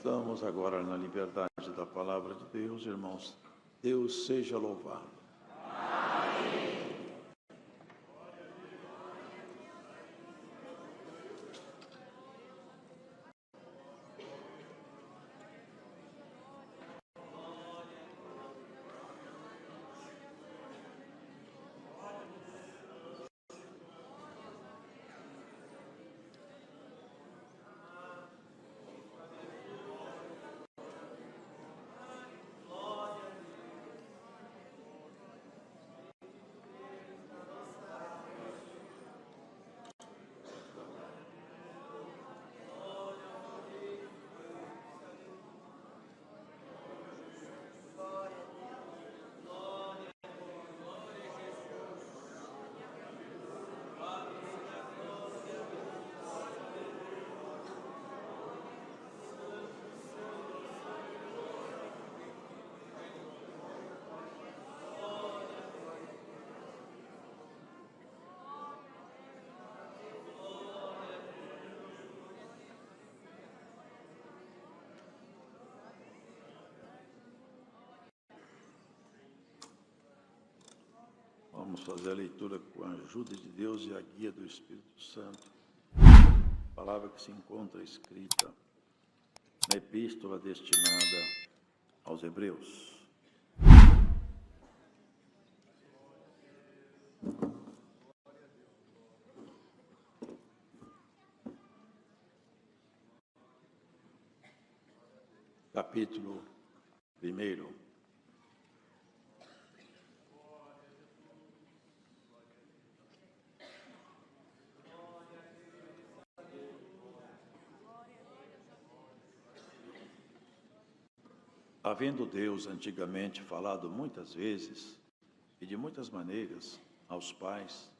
Estamos agora na liberdade da palavra de Deus, irmãos. Deus seja louvado. Vamos fazer a leitura com a ajuda de Deus e a guia do Espírito Santo. A palavra que se encontra escrita na epístola destinada aos Hebreus. Capítulo 1. Havendo Deus antigamente falado muitas vezes e de muitas maneiras aos pais,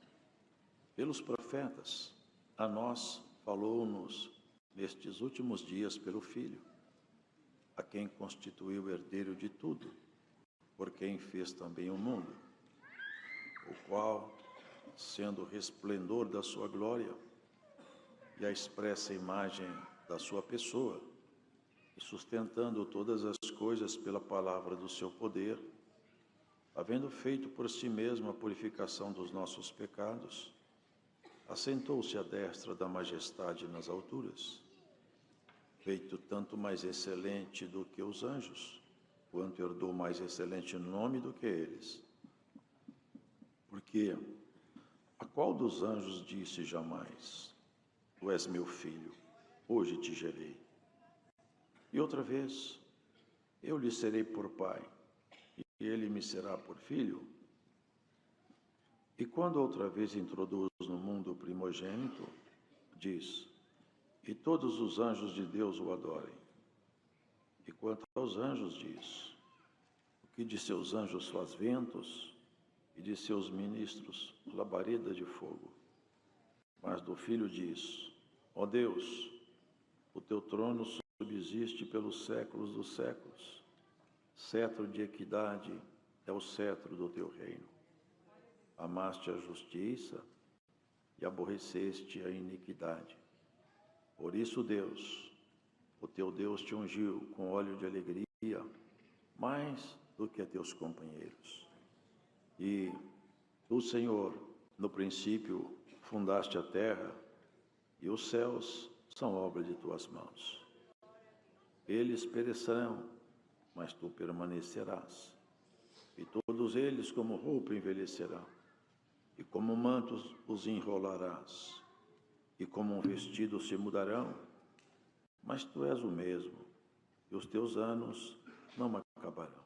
pelos profetas, a nós falou-nos nestes últimos dias pelo Filho, a quem constituiu herdeiro de tudo, por quem fez também o mundo, o qual, sendo o resplendor da sua glória e a expressa imagem da sua pessoa, e sustentando todas as coisas pela palavra do seu poder, havendo feito por si mesmo a purificação dos nossos pecados, assentou-se à destra da majestade nas alturas, feito tanto mais excelente do que os anjos, quanto herdou mais excelente nome do que eles. Porque a qual dos anjos disse jamais: Tu és meu filho, hoje te gerei? E outra vez, eu lhe serei por pai, e ele me será por filho? E quando outra vez introduz no mundo o primogênito, diz: E todos os anjos de Deus o adorem. E quanto aos anjos, diz: O que de seus anjos faz ventos, e de seus ministros labareda de fogo. Mas do filho diz: Ó Deus, o teu trono subsiste pelos séculos dos séculos. Cetro de equidade é o cetro do teu reino. Amaste a justiça e aborreceste a iniquidade. Por isso, Deus, o teu Deus, te ungiu com óleo de alegria, mais do que a teus companheiros. E tu, Senhor, no princípio fundaste a terra, e os céus são obra de tuas mãos. Eles perecerão, mas tu permanecerás. E todos eles como roupa envelhecerão, e como mantos os enrolarás, e como um vestido se mudarão, mas tu és o mesmo, e os teus anos não acabarão.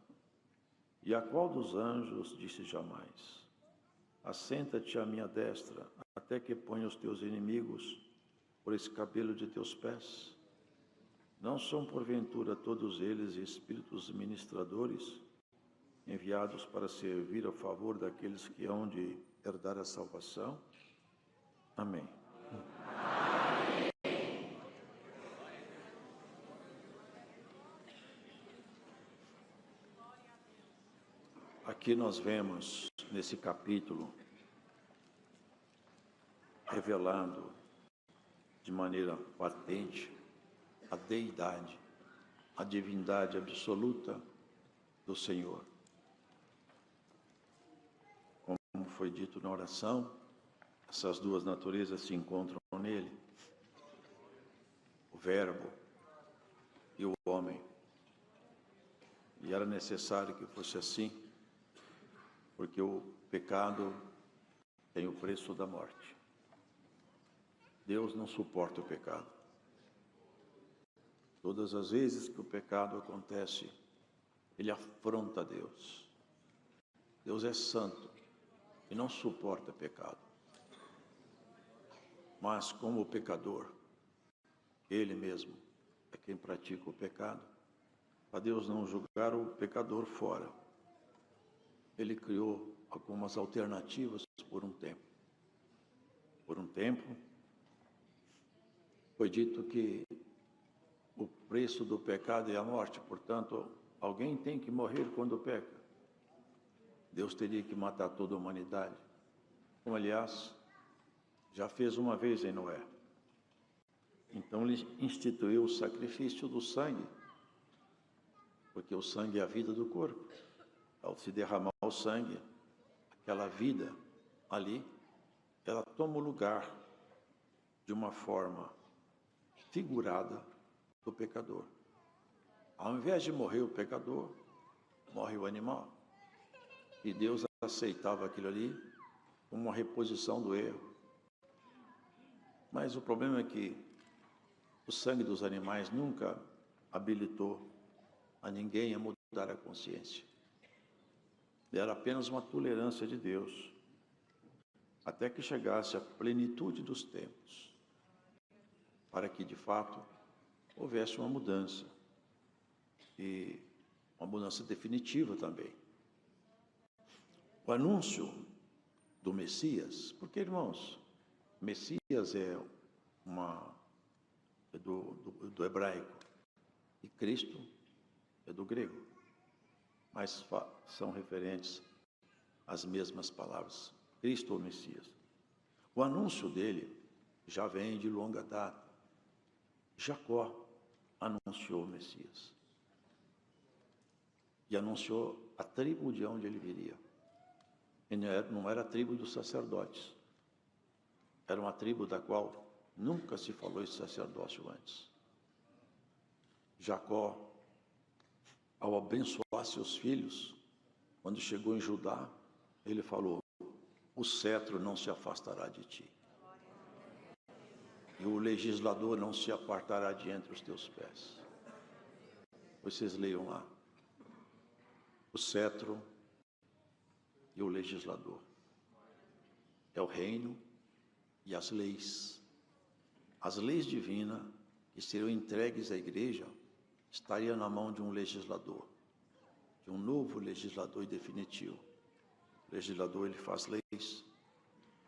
E a qual dos anjos disse jamais: Assenta-te à minha destra, até que ponha os teus inimigos por escabelo de teus pés? Não são, porventura, todos eles espíritos ministradores, enviados para servir a favor daqueles que hão de herdar a salvação? Amém. Aqui nós vemos, nesse capítulo, revelando de maneira patente a deidade a divindade absoluta do Senhor. Como foi dito na oração, essas duas naturezas se encontram nele, o Verbo e o homem. E era necessário que fosse assim, porque o pecado tem o preço da morte. Deus não suporta o pecado. Todas as vezes que o pecado acontece, ele afronta Deus. Deus é santo e não suporta pecado. Mas como o pecador, ele mesmo é quem pratica o pecado, para Deus não julgar o pecador fora, ele criou algumas alternativas por um tempo. Por um tempo, foi dito que o preço do pecado é a morte, portanto, alguém tem que morrer quando peca. Deus teria que matar toda a humanidade, como aliás já fez uma vez em Noé. Então ele instituiu o sacrifício do sangue, porque o sangue é a vida do corpo. Ao se derramar o sangue, aquela vida ali, ela toma o lugar de uma forma figurada do pecador. Ao invés de morrer o pecador, morre o animal. E Deus aceitava aquilo ali como uma reposição do erro. Mas o problema é que o sangue dos animais nunca habilitou a ninguém a mudar a consciência. Era apenas uma tolerância de Deus, até que chegasse a plenitude dos tempos, para que, de fato, houvesse uma mudança, e uma mudança definitiva também. O anúncio do Messias, porque, irmãos, Messias é do hebraico, e Cristo é do grego, mas são referentes às mesmas palavras, Cristo ou Messias. O anúncio dele já vem de longa data. Jacó anunciou o Messias e anunciou a tribo de onde ele viria. E não era a tribo dos sacerdotes, era uma tribo da qual nunca se falou de sacerdócio antes. Jacó, ao abençoar seus filhos, quando chegou em Judá, ele falou: o cetro não se afastará de ti, e o legislador não se apartará de entre os teus pés. Vocês leiam lá. O cetro e o legislador é o reino e as leis. As leis divinas que seriam entregues à igreja estariam na mão de um legislador, de um novo legislador e definitivo. O legislador, ele faz leis,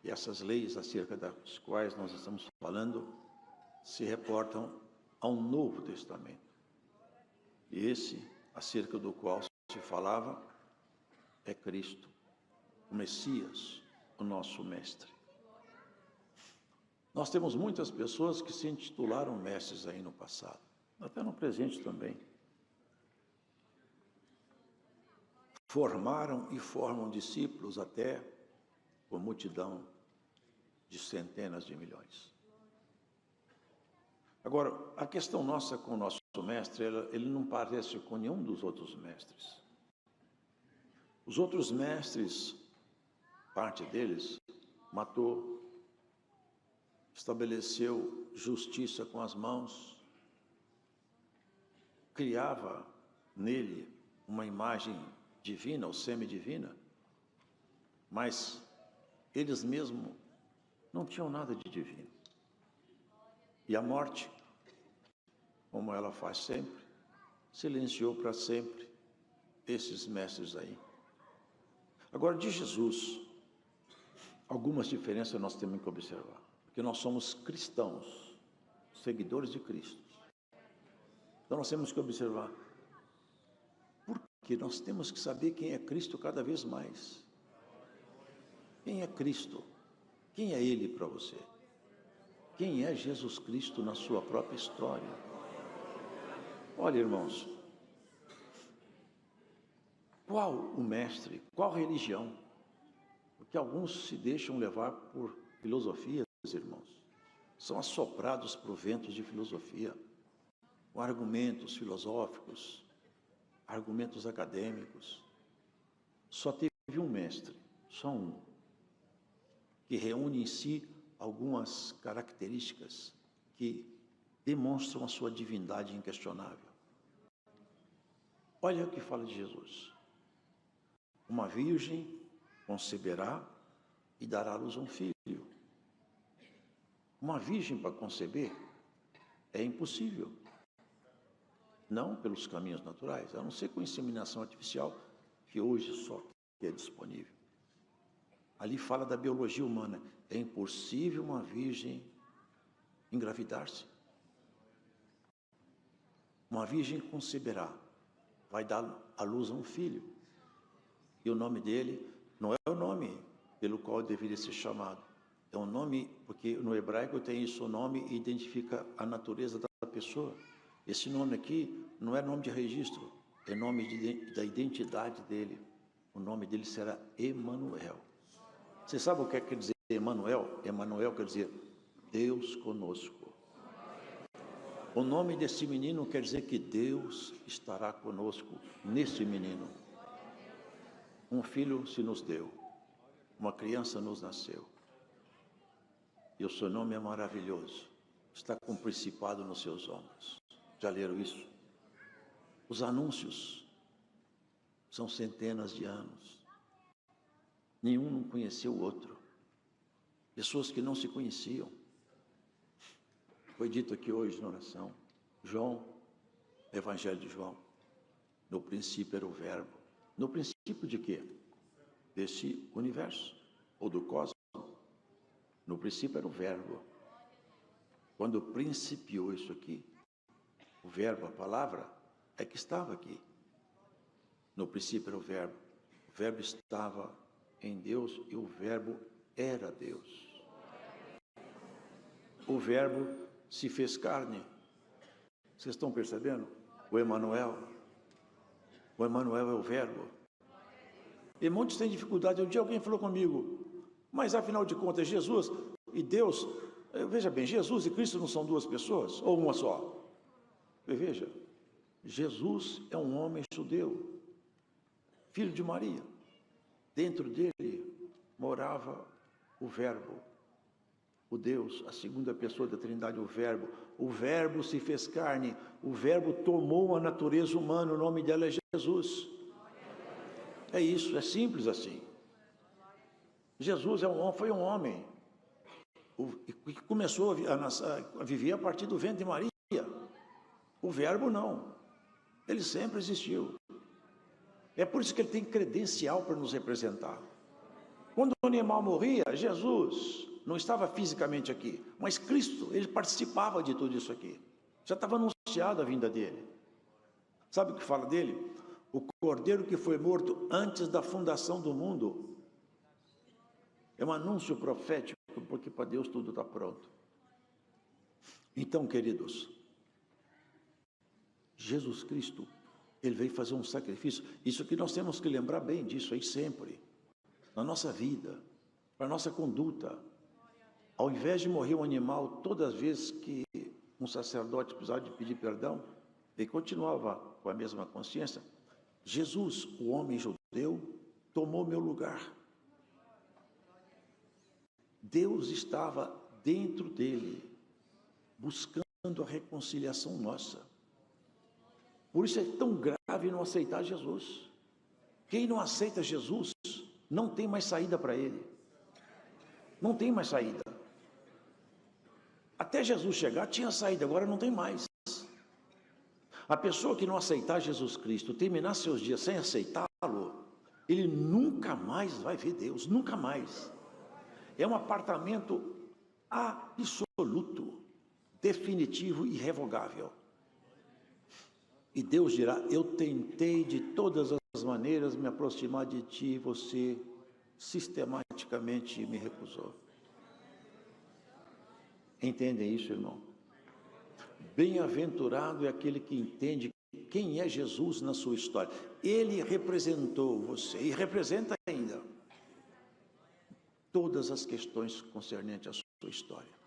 e essas leis acerca das quais nós estamos falando se reportam ao Novo Testamento. E esse, acerca do qual se falava, é Cristo, o Messias, o nosso mestre. Nós temos muitas pessoas que se intitularam mestres aí no passado, até no presente também. Formaram e formam discípulos até por multidão de centenas de milhões. Agora, a questão nossa com o nosso mestre, ele não parece com nenhum dos outros mestres. Os outros mestres, parte deles, matou, estabeleceu justiça com as mãos, criava nele uma imagem divina ou semidivina, mas eles mesmos não tinham nada de divino. E a morte, como ela faz sempre, silenciou para sempre esses mestres aí. Agora, de Jesus, algumas diferenças nós temos que observar, porque nós somos cristãos, seguidores de Cristo. Então nós temos que observar, porque nós temos que saber quem é Cristo cada vez mais. Quem é Cristo? Quem é Ele para você? Quem é Jesus Cristo na sua própria história? Olha, irmãos, qual o mestre, qual religião? Porque alguns se deixam levar por filosofias, irmãos. São assoprados por ventos de filosofia, com argumentos filosóficos, argumentos acadêmicos. Só teve um mestre, só um, que reúne em si algumas características que demonstram a sua divindade inquestionável. Olha o que fala de Jesus. Uma virgem conceberá e dará à luz a um filho. Uma virgem para conceber é impossível. Não pelos caminhos naturais, a não ser com inseminação artificial, que hoje só é disponível. Ali fala da biologia humana. É impossível uma virgem engravidar-se. Uma virgem conceberá, vai dar à luz a um filho. E o nome dele não é o nome pelo qual deveria ser chamado. É um nome, porque no hebraico tem isso, o nome identifica a natureza da pessoa. Esse nome aqui não é nome de registro, é nome da identidade dele. O nome dele será Emanuel. Você sabe o que quer dizer Emanuel? Emanuel quer dizer Deus conosco. O nome desse menino quer dizer que Deus estará conosco nesse menino. Um filho se nos deu, uma criança nos nasceu. E o seu nome é maravilhoso, está com o principado nos seus ombros. Já leram isso? Os anúncios são centenas de anos. Nenhum não conheceu o outro. Pessoas que não se conheciam. Foi dito aqui hoje na oração, João, Evangelho de João, no princípio era o verbo. No princípio de quê? Desse universo, ou do cosmos. No princípio era o verbo. Quando principiou isso aqui, o verbo, a palavra, é que estava aqui. No princípio era o verbo. O verbo estava em Deus e o verbo era Deus. O verbo se fez carne. Vocês estão percebendo? O Emanuel é o verbo. E muitos têm dificuldade. Um dia alguém falou comigo, mas afinal de contas, Jesus e Deus, veja bem, Jesus e Cristo não são duas pessoas, ou uma só? Veja, Jesus é um homem judeu, filho de Maria. Dentro dele morava o verbo, o Deus, a segunda pessoa da Trindade, o verbo. O verbo se fez carne, o verbo tomou a natureza humana, o nome dela é Jesus. É isso, é simples assim. Jesus foi um homem que começou a viver a partir do ventre de Maria. O verbo não, ele sempre existiu. É por isso que ele tem credencial para nos representar. Quando o animal morria, Jesus não estava fisicamente aqui, mas Cristo, ele participava de tudo isso aqui. Já estava anunciada a vinda dele. Sabe o que fala dele? O cordeiro que foi morto antes da fundação do mundo. É um anúncio profético, porque para Deus tudo está pronto. Então, queridos, Jesus Cristo, ele veio fazer um sacrifício. Isso que nós temos que lembrar bem disso aí sempre, na nossa vida, para a nossa conduta. Ao invés de morrer um animal todas as vezes que um sacerdote precisava de pedir perdão, ele continuava com a mesma consciência. Jesus, o homem judeu, tomou meu lugar. Deus estava dentro dele, buscando a reconciliação nossa. Por isso é tão grave não aceitar Jesus. Quem não aceita Jesus, não tem mais saída para ele. Não tem mais saída. Até Jesus chegar, tinha saída, agora não tem mais. A pessoa que não aceitar Jesus Cristo, terminar seus dias sem aceitá-lo, ele nunca mais vai ver Deus, nunca mais. É um apartamento absoluto, definitivo e irrevogável. E Deus dirá, eu tentei de todas as maneiras me aproximar de ti, e você sistematicamente me recusou. Entendem isso, irmão? Bem-aventurado é aquele que entende quem é Jesus na sua história. Ele representou você e representa ainda todas as questões concernentes à sua história.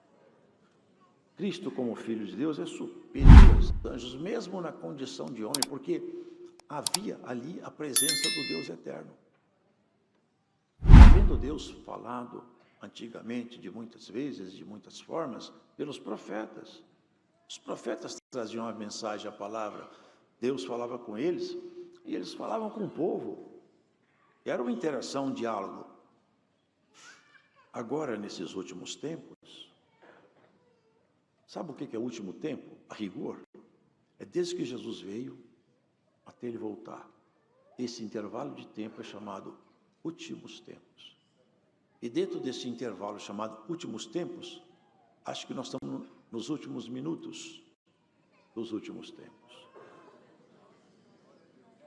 Cristo, como Filho de Deus, é superior aos anjos, mesmo na condição de homem, porque havia ali a presença do Deus eterno. Havendo Deus falado antigamente, de muitas vezes, de muitas formas, pelos profetas. Os profetas traziam a mensagem, a palavra. Deus falava com eles e eles falavam com o povo. Era uma interação, um diálogo. Agora, nesses últimos tempos, sabe o que é o último tempo? A rigor. É desde que Jesus veio até ele voltar. Esse intervalo de tempo é chamado últimos tempos. E dentro desse intervalo chamado últimos tempos, acho que nós estamos nos últimos minutos dos últimos tempos.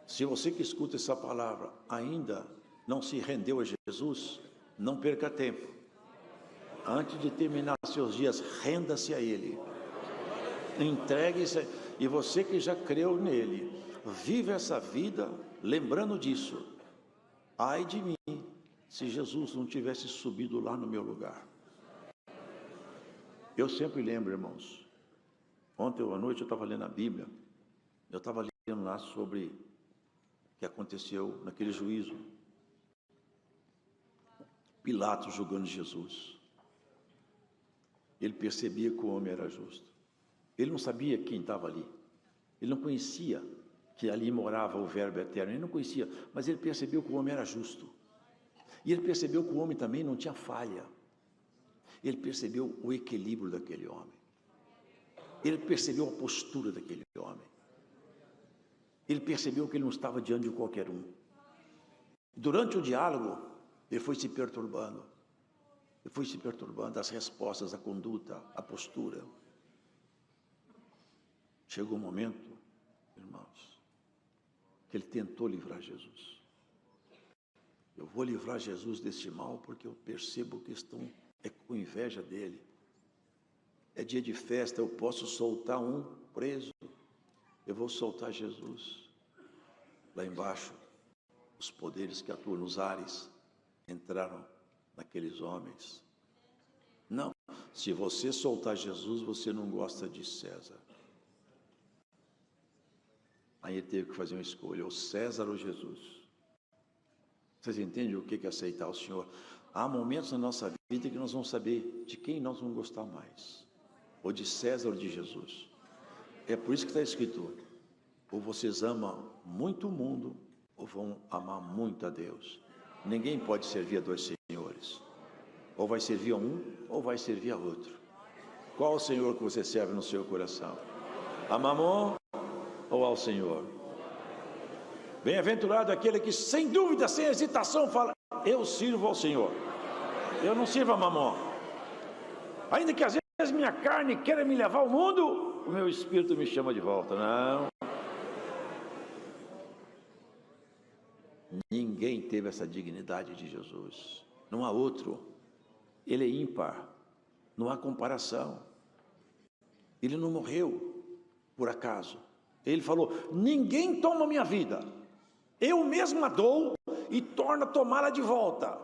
Se você que escuta essa palavra ainda não se rendeu a Jesus, não perca tempo. Antes de terminar seus dias, renda-se a Ele. Entregue-se. E você que já creu nele, vive essa vida lembrando disso. Ai de mim, se Jesus não tivesse subido lá no meu lugar. Eu sempre lembro, irmãos, ontem à noite eu estava lendo a Bíblia, eu estava lendo lá sobre o que aconteceu naquele juízo. Pilatos julgando Jesus. Ele percebia que o homem era justo. Ele não sabia quem estava ali. Ele não conhecia que ali morava o Verbo eterno. Ele não conhecia, mas ele percebeu que o homem era justo. E ele percebeu que o homem também não tinha falha. Ele percebeu o equilíbrio daquele homem. Ele percebeu a postura daquele homem. Ele percebeu que ele não estava diante de qualquer um. Durante o diálogo, ele foi se perturbando. Ele foi se perturbando, as respostas, a conduta, a postura. Chegou um momento, irmãos, que ele tentou livrar Jesus. Eu vou livrar Jesus deste mal porque eu percebo que estão com inveja dele. É dia de festa, eu posso soltar um preso. Eu vou soltar Jesus. Lá embaixo, os poderes que atuam nos ares entraram naqueles homens. Não, se você soltar Jesus, você não gosta de César. Aí ele teve que fazer uma escolha, ou César ou Jesus. Vocês entendem o que é aceitar o Senhor? Há momentos na nossa vida que nós vamos saber de quem nós vamos gostar mais. Ou de César ou de Jesus. É por isso que está escrito, ou vocês amam muito o mundo, ou vão amar muito a Deus. Ninguém pode servir a dois senhores. Ou vai servir a um, ou vai servir a outro. Qual o Senhor que você serve no seu coração? A Mamon ou ao Senhor? Bem-aventurado aquele que, sem dúvida, sem hesitação, fala, eu sirvo ao Senhor. Eu não sirvo a Mamon. Ainda que às vezes minha carne queira me levar ao mundo, o meu espírito me chama de volta. Não. Ninguém teve essa dignidade de Jesus. Não há outro. Ele é ímpar. Não há comparação. Ele não morreu por acaso. Ele falou, ninguém toma minha vida. Eu mesma dou e torno a tomá-la de volta.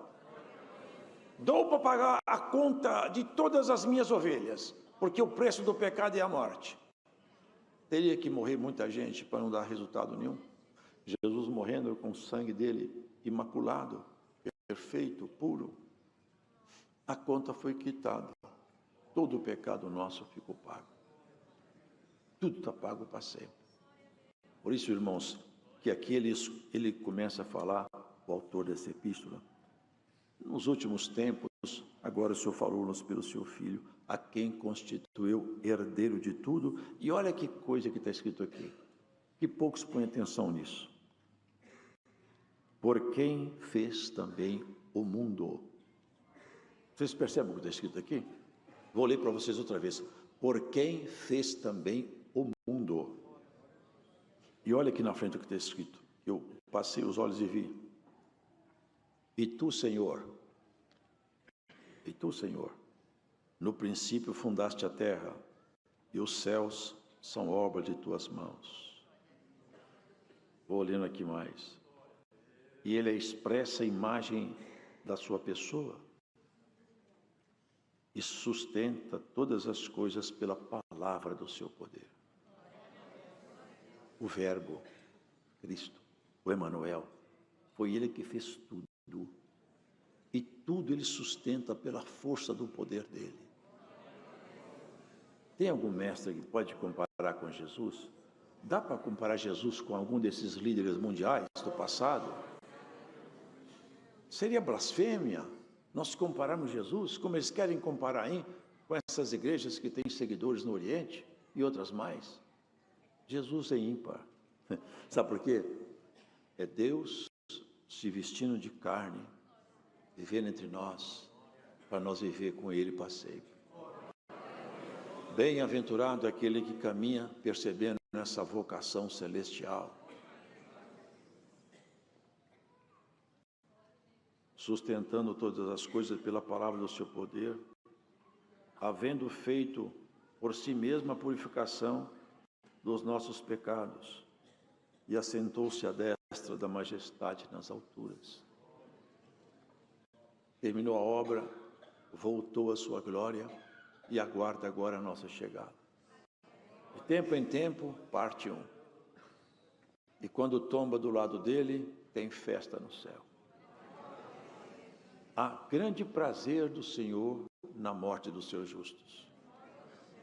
Dou para pagar a conta de todas as minhas ovelhas, porque o preço do pecado é a morte. Teria que morrer muita gente para não dar resultado nenhum. Jesus morrendo com o sangue dele imaculado, perfeito, puro. A conta foi quitada. Todo o pecado nosso ficou pago. Tudo está pago para sempre. Por isso, irmãos, que aqui ele começa a falar, o autor dessa epístola, nos últimos tempos, agora o Senhor falou-nos pelo seu Filho, a quem constituiu herdeiro de tudo. E olha que coisa que está escrito aqui, que poucos põem atenção nisso. Por quem fez também o mundo. Vocês percebem o que está escrito aqui? Vou ler para vocês outra vez. Por quem fez também o mundo. E olha aqui na frente o que está escrito. Eu passei os olhos e vi. E tu, Senhor, no princípio fundaste a terra, e os céus são obra de tuas mãos. Vou lendo aqui mais. E ele expressa a imagem da sua pessoa e sustenta todas as coisas pela palavra do seu poder. O Verbo, Cristo, o Emanuel, foi ele que fez tudo. E tudo ele sustenta pela força do poder dele. Tem algum mestre que pode comparar com Jesus? Dá para comparar Jesus com algum desses líderes mundiais do passado? Seria blasfêmia nós compararmos Jesus, como eles querem comparar com essas igrejas que têm seguidores no Oriente e outras mais. Jesus é ímpar. Sabe por quê? É Deus se vestindo de carne, vivendo entre nós, para nós viver com Ele para sempre. Bem-aventurado aquele que caminha percebendo essa vocação celestial, sustentando todas as coisas pela palavra do seu poder, havendo feito por si mesmo a purificação dos nossos pecados, e assentou-se à destra da majestade nas alturas. Terminou a obra, voltou à sua glória e aguarda agora a nossa chegada. De tempo em tempo, parte um. E quando tomba do lado dele, tem festa no céu. Há grande prazer do Senhor na morte dos seus justos.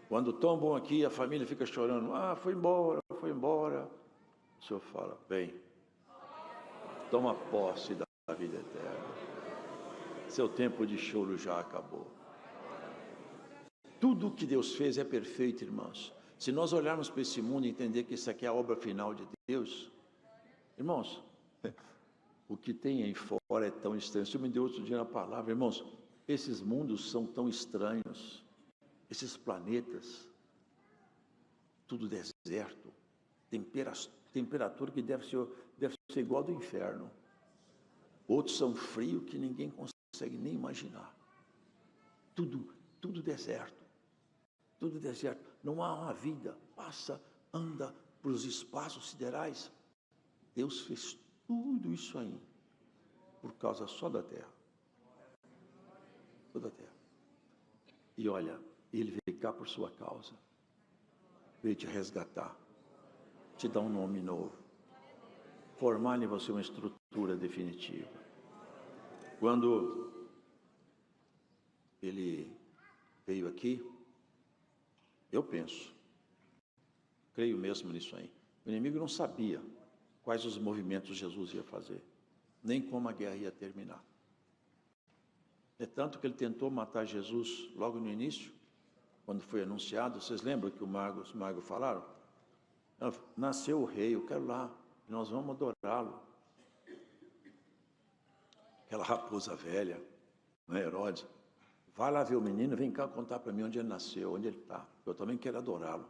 Quando tombam aqui, a família fica chorando. Foi embora, foi embora. O Senhor fala, bem, toma posse da vida eterna. Seu tempo de choro já acabou. Tudo o que Deus fez é perfeito, irmãos. Se nós olharmos para esse mundo e entender que isso aqui é a obra final de Deus, irmãos, o que tem aí fora é tão estranho. O Senhor me deu outro dia na palavra, irmãos, esses mundos são tão estranhos, esses planetas, tudo deserto, temperatura que deve ser igual ao do inferno. Outros são frios que ninguém consegue nem imaginar. Tudo deserto. Tudo deserto. Não há uma vida. Passa, anda para os espaços siderais. Deus fez tudo isso aí por causa só da terra. Toda a terra. E olha, Ele veio cá por sua causa. Veio te resgatar. Te dar um nome novo. Formar em você uma estrutura definitiva. Quando Ele veio aqui, eu creio mesmo nisso aí. O inimigo não sabia quais os movimentos Jesus ia fazer, nem como a guerra ia terminar. É tanto que ele tentou matar Jesus logo no início, quando foi anunciado. Vocês lembram que os magos falaram? Nasceu o rei, eu quero lá, nós vamos adorá-lo. Aquela raposa velha, né, Herodes, vai lá ver o menino, vem cá contar para mim onde ele nasceu, onde ele está. Eu também quero adorá-lo.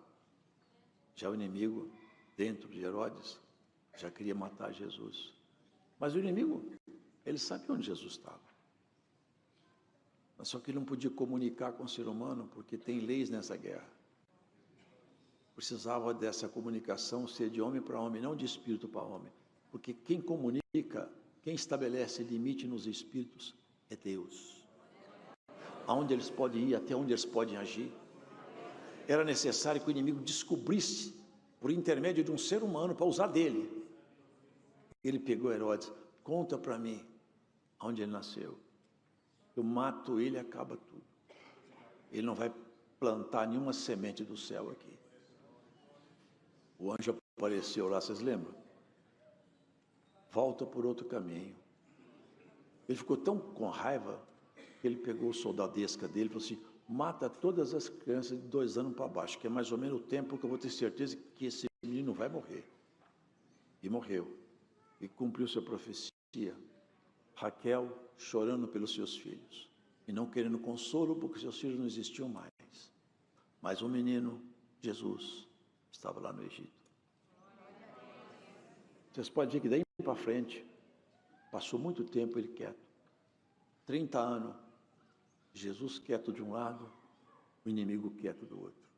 Já o inimigo, dentro de Herodes, já queria matar Jesus. Mas o inimigo, ele sabia onde Jesus estava. Mas só que ele não podia comunicar com o ser humano, porque tem leis nessa guerra. Precisava dessa comunicação ser de homem para homem, não de espírito para homem. Porque quem comunica, quem estabelece limite nos espíritos é Deus. Aonde eles podem ir, até onde eles podem agir. Era necessário que o inimigo descobrisse, por intermédio de um ser humano, para usar dele. Ele pegou Herodes, conta para mim onde ele nasceu. Eu mato ele e acaba tudo. Ele não vai plantar nenhuma semente do céu aqui. O anjo apareceu lá, vocês lembram? Volta por outro caminho. Ele ficou tão com raiva que ele pegou o soldadesca dele e falou assim, mata todas as crianças de 2 anos para baixo, que é mais ou menos o tempo que eu vou ter certeza que esse menino vai morrer. E morreu. E cumpriu sua profecia. Raquel chorando pelos seus filhos e não querendo consolo porque seus filhos não existiam mais. Mas o menino, Jesus, estava lá no Egito. Vocês podem ver que daí para frente, passou muito tempo ele quieto. 30 anos, Jesus quieto de um lado, o inimigo quieto do outro.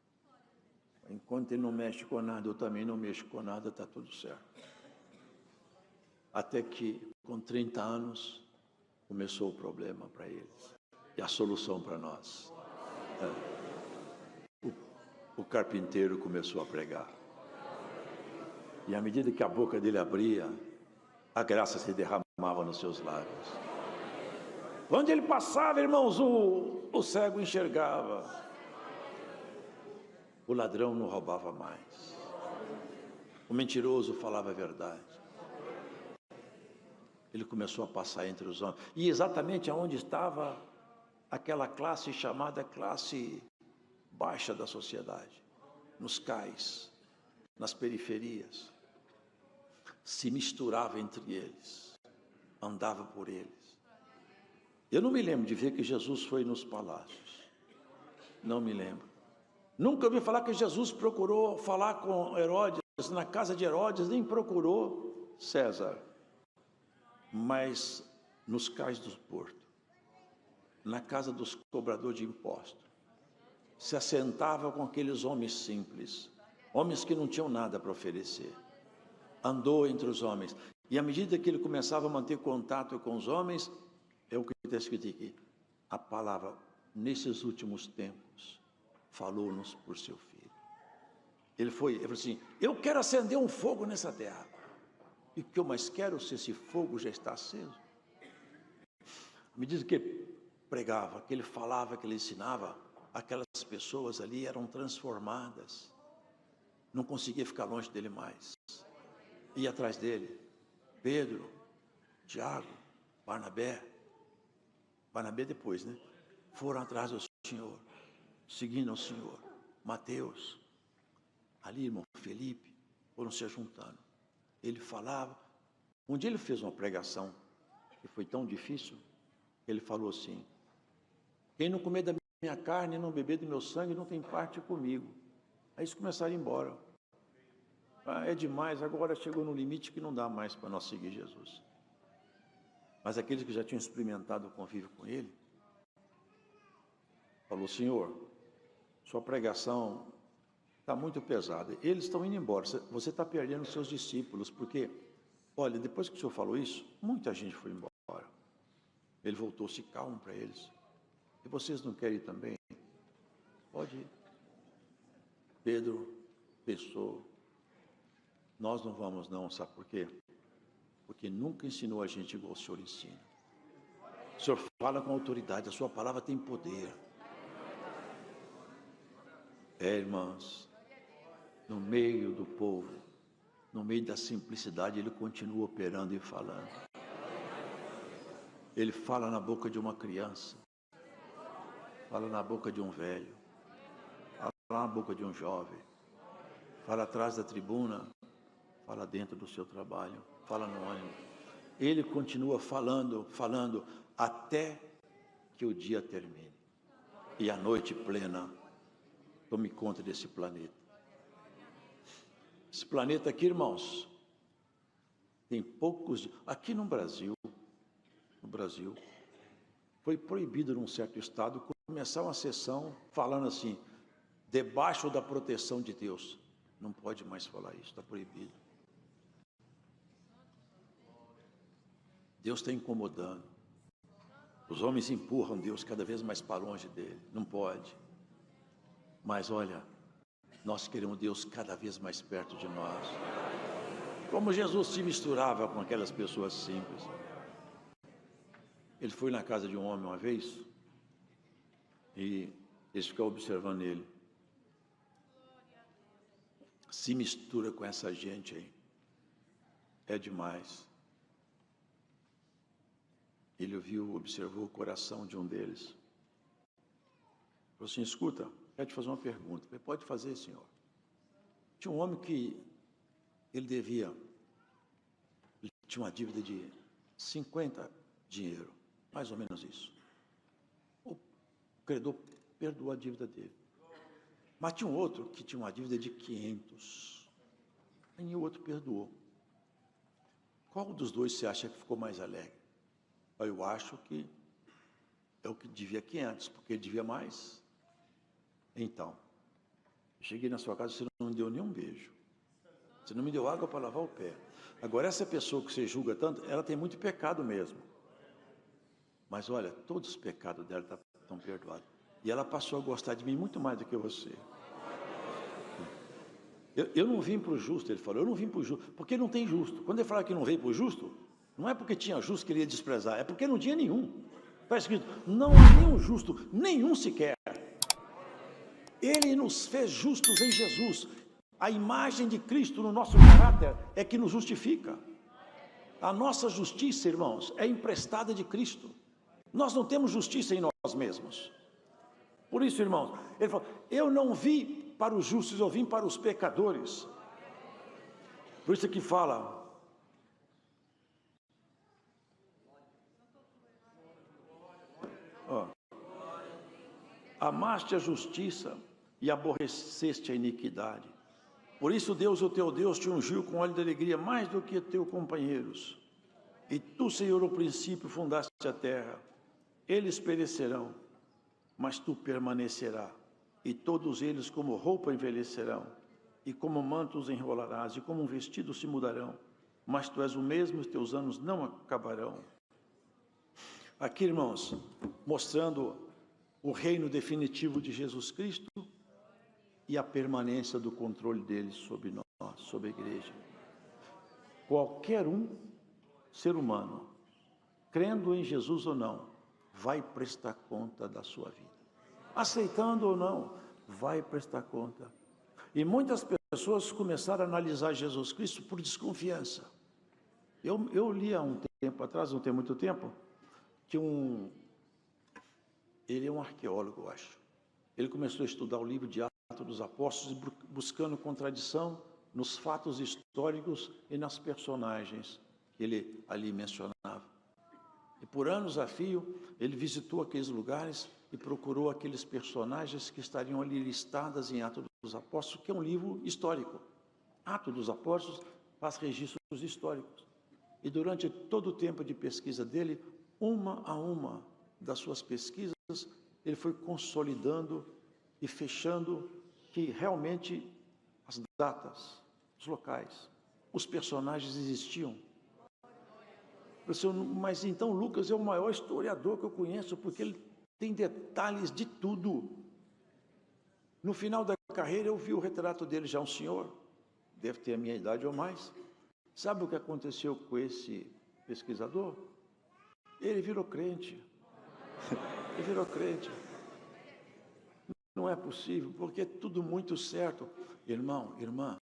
Enquanto ele não mexe com nada, eu também não mexo com nada, está tudo certo. Até que, com 30 anos, começou o problema para eles. E a solução para nós. O carpinteiro começou a pregar. E à medida que a boca dele abria, a graça se derramava nos seus lábios. Onde ele passava, irmãos, o cego enxergava. O ladrão não roubava mais. O mentiroso falava a verdade. Ele começou a passar entre os homens. E exatamente aonde estava aquela classe chamada classe baixa da sociedade, nos cais, nas periferias, se misturava entre eles, andava por eles. Eu não me lembro de ver que Jesus foi nos palácios. Não me lembro. Nunca ouvi falar que Jesus procurou falar com Herodes, na casa de Herodes, nem procurou César. Mas nos cais do porto, na casa dos cobradores de impostos, se assentava com aqueles homens simples, homens que não tinham nada para oferecer. Andou entre os homens. E à medida que ele começava a manter contato com os homens, é o que está escrito aqui. A palavra, nesses últimos tempos, falou-nos por seu filho. Ele falou assim, eu quero acender um fogo nessa terra. E o que eu mais quero, se esse fogo já está aceso. À medida que ele pregava, que ele falava, que ele ensinava, aquelas pessoas ali eram transformadas. Não conseguia ficar longe dele mais. Ia atrás dele. Pedro, Tiago, Barnabé depois, né? Foram atrás do Senhor, seguindo o Senhor. Mateus, ali, irmão Felipe, foram se juntando. Ele falava. Um dia ele fez uma pregação que foi tão difícil. Ele falou assim: quem não comer da minha carne e não beber do meu sangue não tem parte comigo. Aí eles começaram a ir embora. É demais, agora chegou no limite que não dá mais para nós seguir Jesus. Mas aqueles que já tinham experimentado o convívio com ele, falou: Senhor, sua pregação está muito pesada. Eles estão indo embora, você está perdendo os seus discípulos, porque, olha, depois que o Senhor falou isso, muita gente foi embora. Ele voltou-se calmo para eles. E vocês não querem ir também? Pode ir. Pedro pensou, nós não vamos não, sabe por quê? Porque nunca ensinou a gente igual o Senhor ensina. O Senhor fala com autoridade, a sua palavra tem poder. Irmãos, no meio do povo, no meio da simplicidade, ele continua operando e falando. Ele fala na boca de uma criança, fala na boca de um velho, fala na boca de um jovem, fala atrás da tribuna, fala dentro do seu trabalho, fala no ônibus. Ele continua falando, até que o dia termine. E a noite plena tome conta desse planeta. Esse planeta aqui, irmãos, tem poucos... Aqui no Brasil, foi proibido num certo estado começar uma sessão falando assim, debaixo da proteção de Deus. Não pode mais falar isso, está proibido. Deus está incomodando. Os homens empurram Deus cada vez mais para longe dele. Não pode. Mas olha, nós queremos Deus cada vez mais perto de nós. Como Jesus se misturava com aquelas pessoas simples. Ele foi na casa de um homem uma vez e eles ficaram observando ele. Se mistura com essa gente aí. É demais. Ele observou o coração de um deles. Falou assim, escuta, quero te fazer uma pergunta. Ele pode fazer, senhor. Tinha um homem que ele tinha uma dívida de 50 dinheiro, mais ou menos isso. O credor perdoou a dívida dele. Mas tinha um outro que tinha uma dívida de 500. E o outro perdoou. Qual dos dois você acha que ficou mais alegre? Eu acho que é o que devia 500, porque ele devia mais. Então, Cheguei na sua casa, você não me deu nenhum beijo. Você não me deu água para lavar o pé. Agora, essa pessoa que você julga tanto, ela tem muito pecado mesmo. Mas olha, todos os pecados dela estão perdoados. E ela passou a gostar de mim muito mais do que você. Eu não vim para o justo, ele falou, eu não vim para o justo, porque não tem justo. Quando ele fala que não veio para o justo, não é porque tinha justo que ele ia desprezar, é porque não tinha nenhum. Está escrito, não há nenhum justo, nenhum sequer. Ele nos fez justos em Jesus. A imagem de Cristo no nosso caráter é que nos justifica. A nossa justiça, irmãos, é emprestada de Cristo. Nós não temos justiça em nós mesmos. Por isso, irmãos, ele falou, eu não vim para os justos, eu vim para os pecadores. Por isso que fala, amaste a justiça e aborreceste a iniquidade. Por isso Deus, o teu Deus, te ungiu com óleo de alegria mais do que teus companheiros. E tu, Senhor, o princípio fundaste a terra. Eles perecerão, mas tu permanecerás. E todos eles como roupa envelhecerão, e como mantos enrolarás, e como um vestido se mudarão. Mas tu és o mesmo, e os teus anos não acabarão. Aqui, irmãos, mostrando o reino definitivo de Jesus Cristo e a permanência do controle dele sobre nós, sobre a igreja. Qualquer ser humano, crendo em Jesus ou não, vai prestar conta da sua vida. Aceitando ou não, vai prestar conta. E muitas pessoas começaram a analisar Jesus Cristo por desconfiança. Eu li há um tempo atrás, não tem muito tempo, que ele é um arqueólogo, eu acho. Ele começou a estudar o livro de Atos dos Apóstolos, buscando contradição nos fatos históricos e nas personagens que ele ali mencionava. E por anos a fio, ele visitou aqueles lugares e procurou aqueles personagens que estariam ali listados em Atos dos Apóstolos, que é um livro histórico. Atos dos Apóstolos faz registros históricos. E durante todo o tempo de pesquisa dele, uma a uma das suas pesquisas, ele foi consolidando e fechando que realmente as datas, os locais, os personagens existiam. Mas então Lucas é o maior historiador que eu conheço, porque ele tem detalhes de tudo. No final da carreira eu vi o retrato dele, já um senhor, deve ter a minha idade ou mais. Sabe o que aconteceu com esse pesquisador? Ele virou crente. Ele virou crente. Não é possível, porque é tudo muito certo. Irmão, irmã,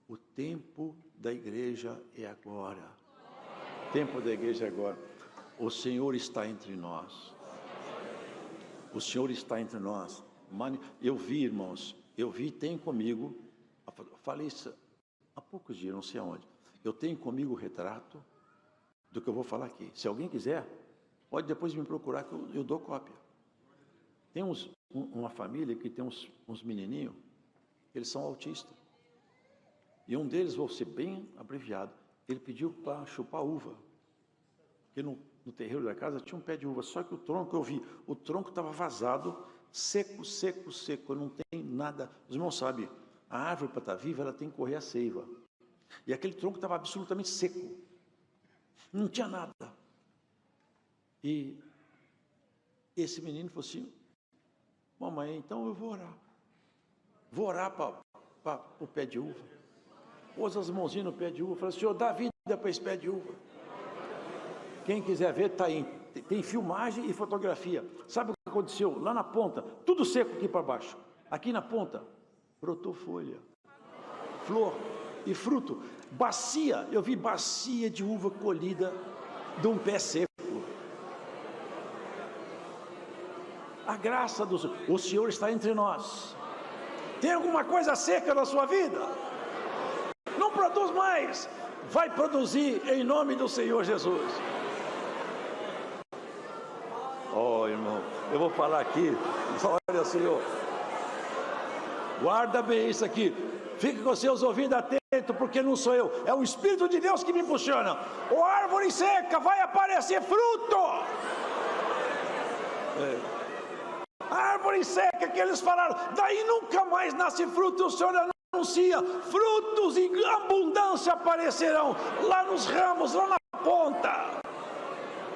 o tempo da igreja é agora. O tempo da igreja é agora. O Senhor está entre nós. O Senhor está entre nós. Eu vi, irmãos, tem comigo, falei isso há poucos dias, não sei aonde. Eu tenho comigo o retrato do que eu vou falar aqui. Se alguém quiser, pode depois me procurar que eu dou cópia. Tem uma família que tem uns menininhos, eles são autistas. E um deles, vou ser bem abreviado, ele pediu para chupar uva. Porque no terreiro da casa tinha um pé de uva, só que o tronco, eu vi, o tronco estava vazado, seco, seco, seco, não tem nada. Os irmãos sabem, a árvore para estar viva, ela tem que correr a seiva. E aquele tronco estava absolutamente seco. Não tinha nada. E esse menino falou assim, mamãe, então eu vou orar. Vou orar para o pé de uva. Pôs as mãozinhas no pé de uva, falou, Senhor, dá vida para esse pé de uva. Quem quiser ver, está aí. Tem filmagem e fotografia. Sabe o que aconteceu? Lá na ponta, tudo seco aqui para baixo. Aqui na ponta, brotou folha, flor e fruto. Bacia, eu vi bacia de uva colhida de um pé seco. A graça do Senhor, o Senhor está entre nós. Tem alguma coisa seca na sua vida? Não produz mais. Vai produzir em nome do Senhor Jesus. Oh, irmão, eu vou falar aqui. Olha, Senhor, guarda bem isso aqui. Fique com seus ouvidos atentos, porque não sou eu, é o Espírito de Deus que me impulsiona. O árvore seca vai aparecer fruto. A árvore árvore seca que eles falaram, daí nunca mais nasce fruto, o Senhor anuncia, frutos em abundância aparecerão, lá nos ramos, lá na ponta.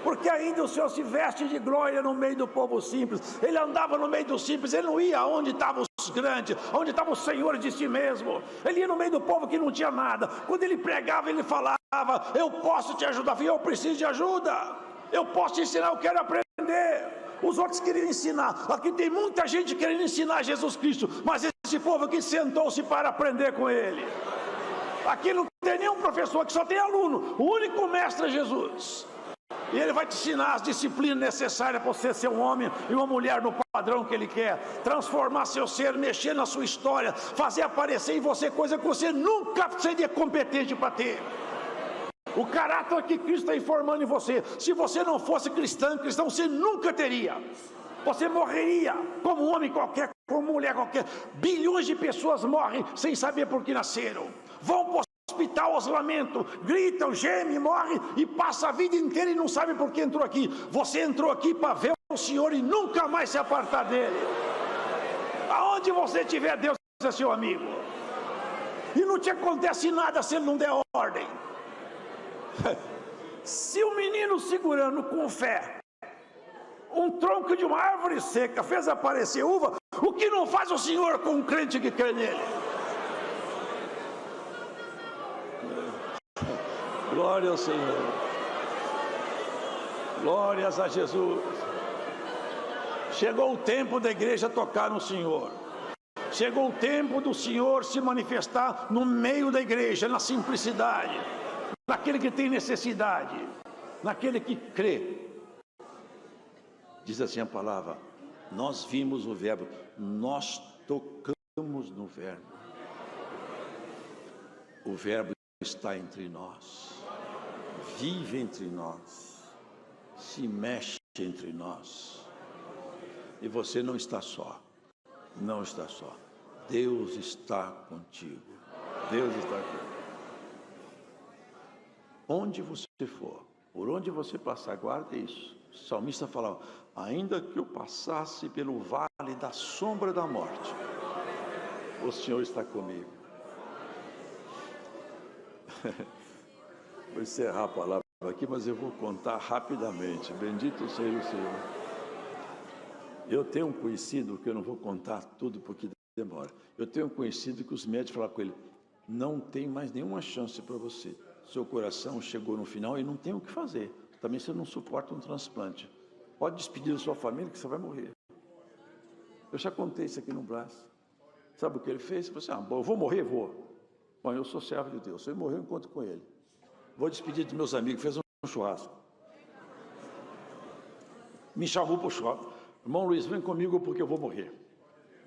Porque ainda o Senhor se veste de glória no meio do povo simples. Ele andava no meio dos simples, ele não ia onde estavam os grandes, onde estavam os senhores de si mesmo. Ele ia no meio do povo que não tinha nada. Quando ele pregava, ele falava, eu posso te ajudar, eu preciso de ajuda, eu posso te ensinar, eu quero aprender. Os outros queriam ensinar, aqui tem muita gente querendo ensinar Jesus Cristo, mas esse povo aqui sentou-se para aprender com ele. Aqui não tem nenhum professor, aqui só tem aluno, o único mestre é Jesus. E ele vai te ensinar as disciplinas necessárias para você ser um homem e uma mulher no padrão que ele quer. Transformar seu ser, mexer na sua história, fazer aparecer em você coisa que você nunca seria competente para ter. O caráter que Cristo está informando em você. Se você não fosse cristão, você nunca teria. Você morreria como um homem qualquer, como mulher qualquer. Bilhões de pessoas morrem sem saber por que nasceram. Vão para o hospital aos lamentos, gritam, gemem, morrem e passa a vida inteira e não sabe por que entrou aqui. Você entrou aqui para ver o Senhor e nunca mais se apartar dele. Aonde você estiver, Deus é seu amigo. E não te acontece nada se ele não der ordem. Se o menino segurando com fé um tronco de uma árvore seca fez aparecer uva, o que não faz o Senhor com um crente que crê nele? Glória ao Senhor. Glórias a Jesus. Chegou o tempo da igreja tocar no Senhor. Chegou o tempo do Senhor se manifestar no meio da igreja, na simplicidade, naquele que tem necessidade, naquele que crê. Diz assim a palavra, nós vimos o verbo, nós tocamos no verbo. O verbo está entre nós, vive entre nós, se mexe entre nós. E você não está só, não está só. Deus está contigo, Deus está aqui. Onde você for, por onde você passar, guarda isso. O salmista falava, ainda que eu passasse pelo vale da sombra da morte, o Senhor está comigo. Vou encerrar a palavra aqui, mas eu vou contar rapidamente. Bendito seja o Senhor. Eu tenho um conhecido, que eu não vou contar tudo porque demora. Eu tenho um conhecido que os médicos falaram com ele, não tem mais nenhuma chance para você. Seu coração chegou no final e não tem o que fazer. Também você não suporta um transplante. Pode despedir da sua família que você vai morrer. Eu já contei isso aqui no braço. Sabe o que ele fez? Ele falou assim, bom, eu vou morrer, vou. Bom, eu sou servo de Deus. Se eu morrer, eu encontro com ele. Vou despedir dos meus amigos. Fez um churrasco. Me chamou para o churrasco. Irmão Luiz, vem comigo porque eu vou morrer.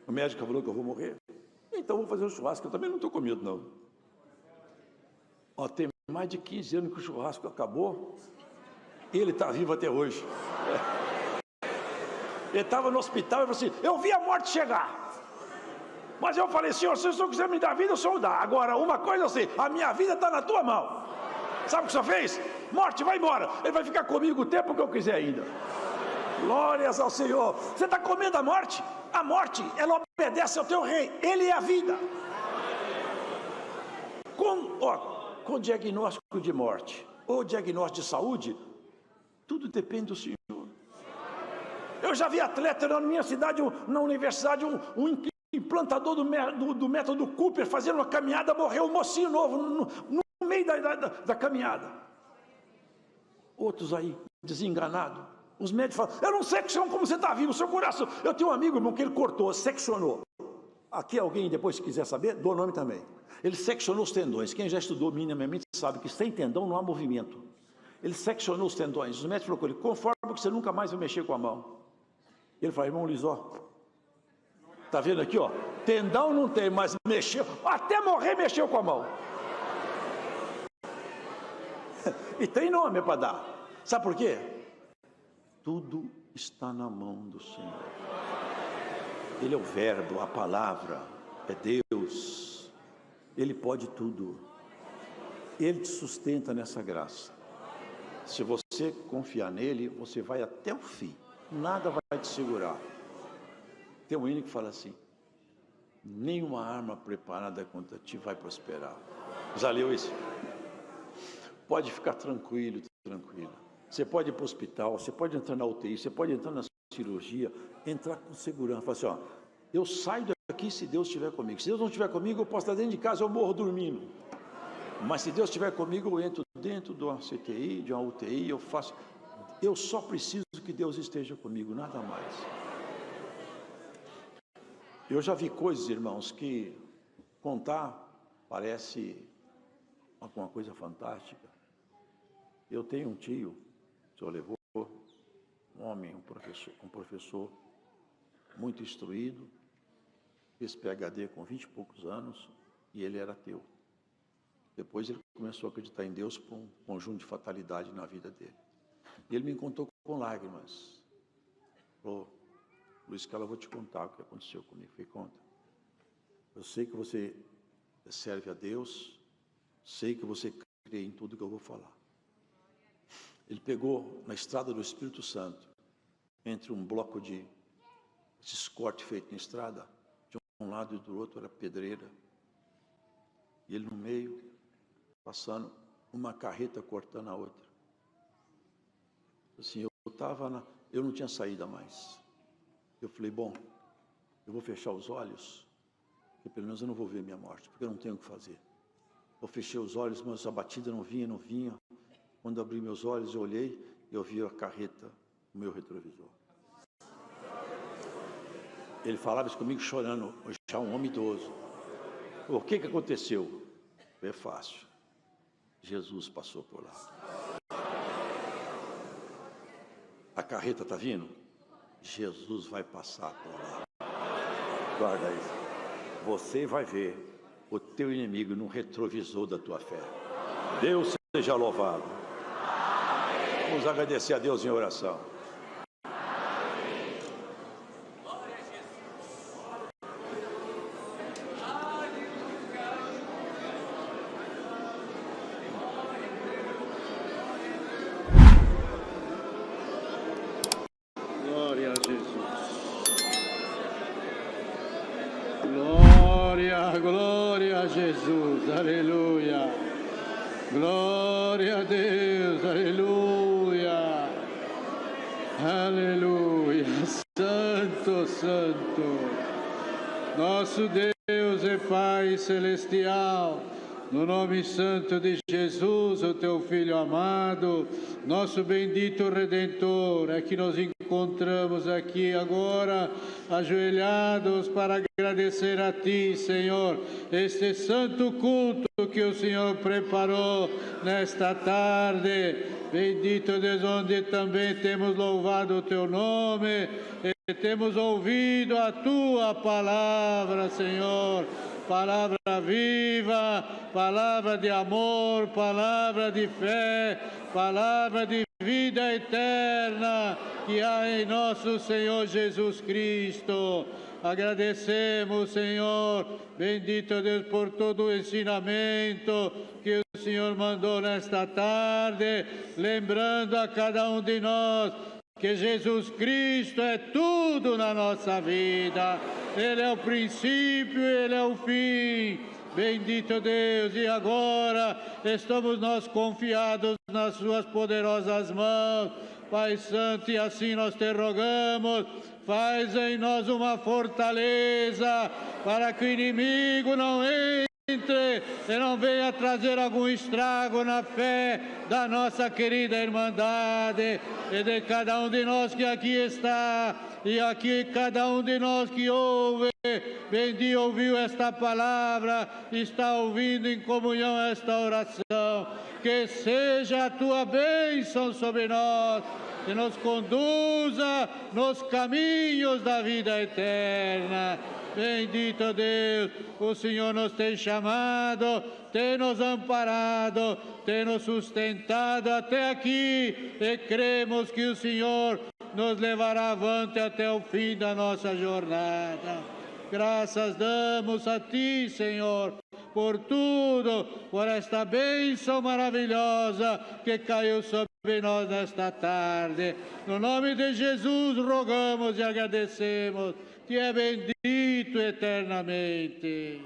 O médico falou que eu vou morrer. Então vou fazer um churrasco. Eu também não estou com medo, não. Ó, tem mais de 15 anos que o churrasco acabou. E ele está vivo até hoje. Ele estava no hospital e falou assim, eu vi a morte chegar. Mas eu falei, Senhor, se o Senhor quiser me dar vida, o Senhor dá. Agora, uma coisa eu sei, a minha vida está na tua mão. Sabe o que o Senhor fez? Morte, vai embora. Ele vai ficar comigo o tempo que eu quiser ainda. Glórias ao Senhor. Você está com medo da morte? A morte, ela obedece ao teu rei. Ele é a vida. Com diagnóstico de morte ou diagnóstico de saúde, tudo depende do Senhor. Eu já vi atleta na minha cidade, na universidade, um implantador do método Cooper fazendo uma caminhada, morreu um mocinho novo no meio da caminhada. Outros aí, desenganados. Os médicos falam, eu não sei como você está vivo, seu coração. Eu tenho um amigo, irmão, que ele cortou, seccionou. Aqui alguém, depois, se quiser saber, dou o nome também. Ele seccionou os tendões. Quem já estudou minimamente sabe que sem tendão não há movimento. Ele seccionou os tendões. Os médicos falaram com ele, conforme que você nunca mais vai mexer com a mão. Ele falou, irmão Luiz, ó, tá vendo aqui, ó, tendão não tem, mas mexeu, até morrer mexeu com a mão. E tem nome para dar. Sabe por quê? Tudo está na mão do Senhor. Ele é o verbo, a palavra, é Deus. Ele pode tudo. Ele te sustenta nessa graça. Se você confiar nele, você vai até o fim. Nada vai te segurar. Tem um hino que fala assim: nenhuma arma preparada contra ti vai prosperar. Já leu isso? Pode ficar tranquilo, tranquila. Você pode ir para o hospital, você pode entrar na UTI, você pode entrar na cirurgia, entrar com segurança. Fala assim, ó, eu saio daqui se Deus estiver comigo. Se Deus não estiver comigo, eu posso estar dentro de casa, eu morro dormindo. Mas se Deus estiver comigo, eu entro dentro de uma CTI, de uma UTI, eu só preciso que Deus esteja comigo, nada mais. Eu já vi coisas, irmãos, que contar parece alguma coisa fantástica. Eu tenho um tio, o senhor levou, um homem, um professor muito instruído, fez PhD com 20 e poucos anos, e ele era ateu. Depois ele começou a acreditar em Deus por um conjunto de fatalidade na vida dele. E ele me contou com lágrimas. Falou, Luiz Carlos, eu vou te contar o que aconteceu comigo. Falei, conta. Eu sei que você serve a Deus, sei que você crê em tudo que eu vou falar. Ele pegou na estrada do Espírito Santo, entre um bloco de escorte feito em estrada, de um lado e do outro era pedreira. E ele no meio, passando uma carreta cortando a outra. Assim, eu não tinha saída mais. Eu falei, bom, eu vou fechar os olhos, porque pelo menos eu não vou ver minha morte, porque eu não tenho o que fazer. Eu fechei os olhos, mas a batida não vinha. Quando abri meus olhos, eu olhei e eu vi a carreta no meu retrovisor. Ele falava isso comigo chorando, já um homem idoso. O que aconteceu? É fácil. Jesus passou por lá. A carreta está vindo? Jesus vai passar por lá. Guarda isso. Você vai ver o teu inimigo no retrovisor da tua fé. Deus seja louvado. Vamos agradecer a Deus em oração. Glória a Jesus. Glória a Jesus. Aleluia. Glória a Deus. Aleluia. Aleluia. Santo, santo. Nosso Deus e Pai celestial, no nome santo de Jesus, o teu Filho amado, nosso bendito Redentor, é que nos encontramos aqui agora, ajoelhados para agradecer a Ti, Senhor, este santo culto que o Senhor preparou nesta tarde. Bendito Deus, onde também temos louvado o Teu nome e temos ouvido a Tua palavra, Senhor. Palavra viva, palavra de amor, palavra de fé, palavra de vida eterna que há em nosso Senhor Jesus Cristo. Agradecemos, Senhor, bendito Deus, por todo o ensinamento que o Senhor mandou nesta tarde, lembrando a cada um de nós que Jesus Cristo é tudo na nossa vida. Ele é o princípio, Ele é o fim. Bendito Deus, e agora estamos nós confiados nas Suas poderosas mãos. Pai Santo, e assim nós te rogamos, faz em nós uma fortaleza para que o inimigo não entre e não venha trazer algum estrago na fé da nossa querida Irmandade e de cada um de nós que aqui está, e aqui cada um de nós que ouve, bendito ouviu esta palavra, está ouvindo em comunhão esta oração, que seja a Tua bênção sobre nós, que nos conduza nos caminhos da vida eterna. Bendito Deus, o Senhor nos tem chamado, tem nos amparado, tem nos sustentado até aqui e cremos que o Senhor nos levará avante até o fim da nossa jornada. Graças damos a Ti, Senhor, por tudo, por esta bênção maravilhosa que caiu sobre nós nesta tarde. No nome de Jesus rogamos e agradecemos. que é bendito eternamente.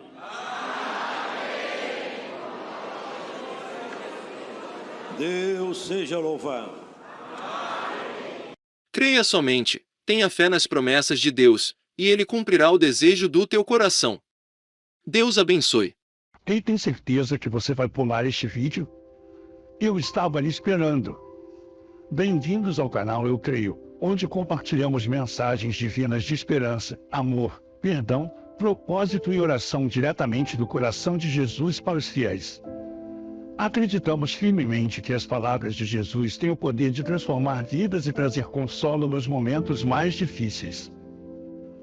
Deus seja louvado. Creia somente, tenha fé nas promessas de Deus, e Ele cumprirá o desejo do teu coração. Deus abençoe. Quem tem certeza que você vai pular este vídeo? Eu estava ali esperando. Bem-vindos ao canal Eu Creio, onde compartilhamos mensagens divinas de esperança, amor, perdão, propósito e oração diretamente do coração de Jesus para os fiéis. Acreditamos firmemente que as palavras de Jesus têm o poder de transformar vidas e trazer consolo nos momentos mais difíceis.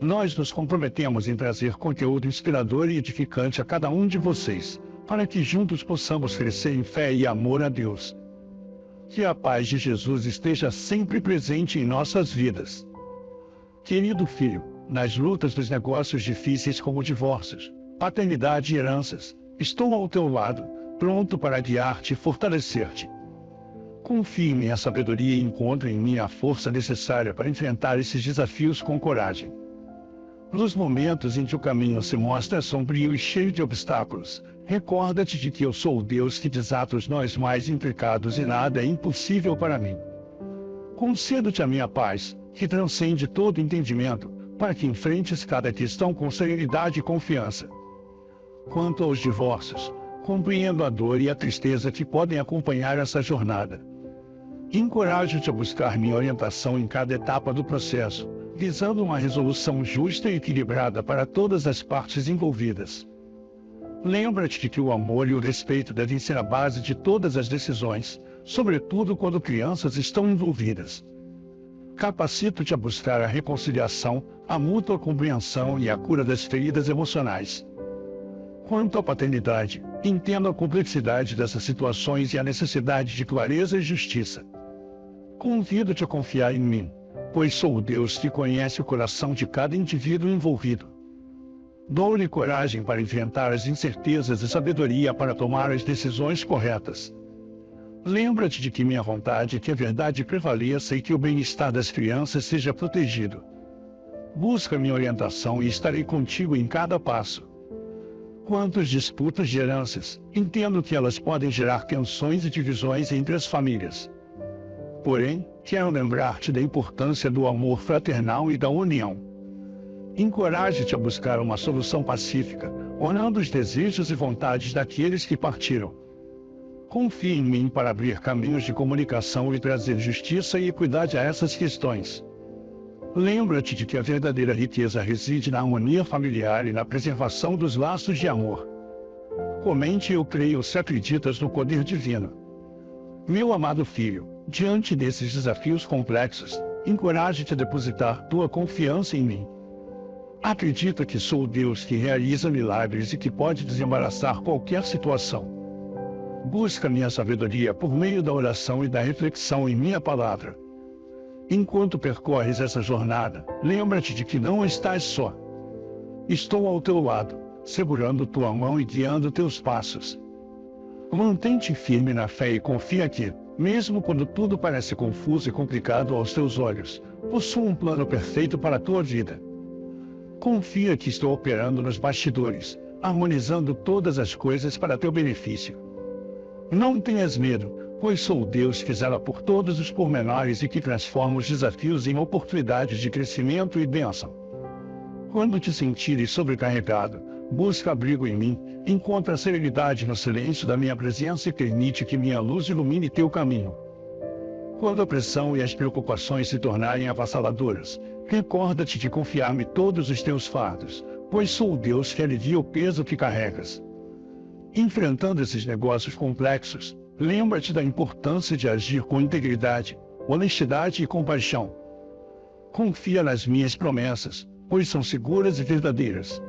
Nós nos comprometemos em trazer conteúdo inspirador e edificante a cada um de vocês, para que juntos possamos crescer em fé e amor a Deus. Que a paz de Jesus esteja sempre presente em nossas vidas. Querido filho, nas lutas dos negócios difíceis como divórcios, paternidade e heranças, estou ao teu lado, pronto para guiar-te e fortalecer-te. Confie em minha sabedoria e encontre em mim a força necessária para enfrentar esses desafios com coragem. Nos momentos em que o caminho se mostra sombrio e cheio de obstáculos, recorda-te de que eu sou o Deus que desata os nós mais intricados e nada é impossível para mim. Concedo-te a minha paz, que transcende todo entendimento, para que enfrentes cada questão com serenidade e confiança. Quanto aos divórcios, compreendo a dor e a tristeza que podem acompanhar essa jornada. Encorajo-te a buscar minha orientação em cada etapa do processo, visando uma resolução justa e equilibrada para todas as partes envolvidas. Lembra-te de que o amor e o respeito devem ser a base de todas as decisões, sobretudo quando crianças estão envolvidas. Capacito-te a buscar a reconciliação, a mútua compreensão e a cura das feridas emocionais. Quanto à paternidade, entendo a complexidade dessas situações e a necessidade de clareza e justiça. Convido-te a confiar em mim, pois sou o Deus que conhece o coração de cada indivíduo envolvido. Dou-lhe coragem para enfrentar as incertezas e sabedoria para tomar as decisões corretas. Lembra-te de que minha vontade é que a verdade prevaleça e que o bem-estar das crianças seja protegido. Busca minha orientação e estarei contigo em cada passo. Quanto às disputas de heranças, entendo que elas podem gerar tensões e divisões entre as famílias. Porém, quero lembrar-te da importância do amor fraternal e da união. Encoraje-te a buscar uma solução pacífica, honrando os desejos e vontades daqueles que partiram. Confie em mim para abrir caminhos de comunicação e trazer justiça e equidade a essas questões. Lembra-te de que a verdadeira riqueza reside na harmonia familiar e na preservação dos laços de amor. Comente Eu Creio se acreditas no poder divino. Meu amado filho, diante desses desafios complexos, encoraje-te a depositar tua confiança em mim. Acredita que sou o Deus que realiza milagres e que pode desembaraçar qualquer situação. Busca minha sabedoria por meio da oração e da reflexão em minha palavra. Enquanto percorres essa jornada, lembra-te de que não estás só. Estou ao teu lado, segurando tua mão e guiando teus passos. Mantém-te firme na fé e confia que, mesmo quando tudo parece confuso e complicado aos teus olhos, possuo um plano perfeito para a tua vida. Confia que estou operando nos bastidores, harmonizando todas as coisas para teu benefício. Não tenhas medo, pois sou o Deus que zela por todos os pormenores e que transforma os desafios em oportunidades de crescimento e bênção. Quando te sentires sobrecarregado, busca abrigo em mim, encontra serenidade no silêncio da minha presença e permite que minha luz ilumine teu caminho. Quando a pressão e as preocupações se tornarem avassaladoras, recorda-te de confiar-me todos os teus fardos, pois sou o Deus que alivia o peso que carregas. Enfrentando esses negócios complexos, lembra-te da importância de agir com integridade, honestidade e compaixão. Confia nas minhas promessas, pois são seguras e verdadeiras.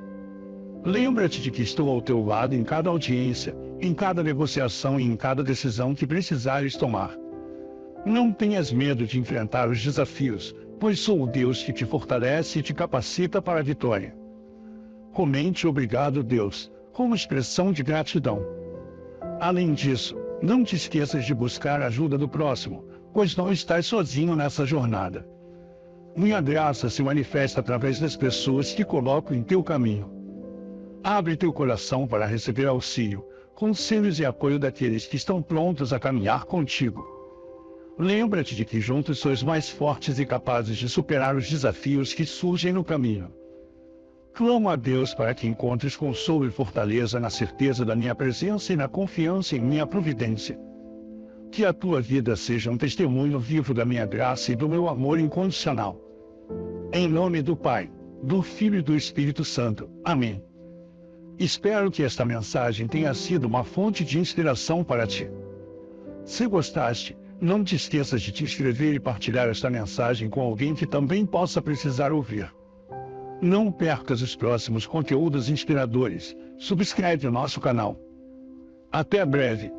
Lembra-te de que estou ao teu lado em cada audiência, em cada negociação e em cada decisão que precisares tomar. Não tenhas medo de enfrentar os desafios, pois sou o Deus que te fortalece e te capacita para a vitória. Comente obrigado, Deus, como expressão de gratidão. Além disso, não te esqueças de buscar a ajuda do próximo, pois não estás sozinho nessa jornada. Minha graça se manifesta através das pessoas que coloco em teu caminho. Abre teu coração para receber auxílio, conselhos e apoio daqueles que estão prontos a caminhar contigo. Lembra-te de que juntos sois mais fortes e capazes de superar os desafios que surgem no caminho. Clamo a Deus para que encontres consolo e fortaleza na certeza da minha presença e na confiança em minha providência. Que a tua vida seja um testemunho vivo da minha graça e do meu amor incondicional. Em nome do Pai, do Filho e do Espírito Santo. Amém. Espero que esta mensagem tenha sido uma fonte de inspiração para ti. Se gostaste, não te esqueças de te inscrever e partilhar esta mensagem com alguém que também possa precisar ouvir. Não percas os próximos conteúdos inspiradores. Subscreve o nosso canal. Até breve.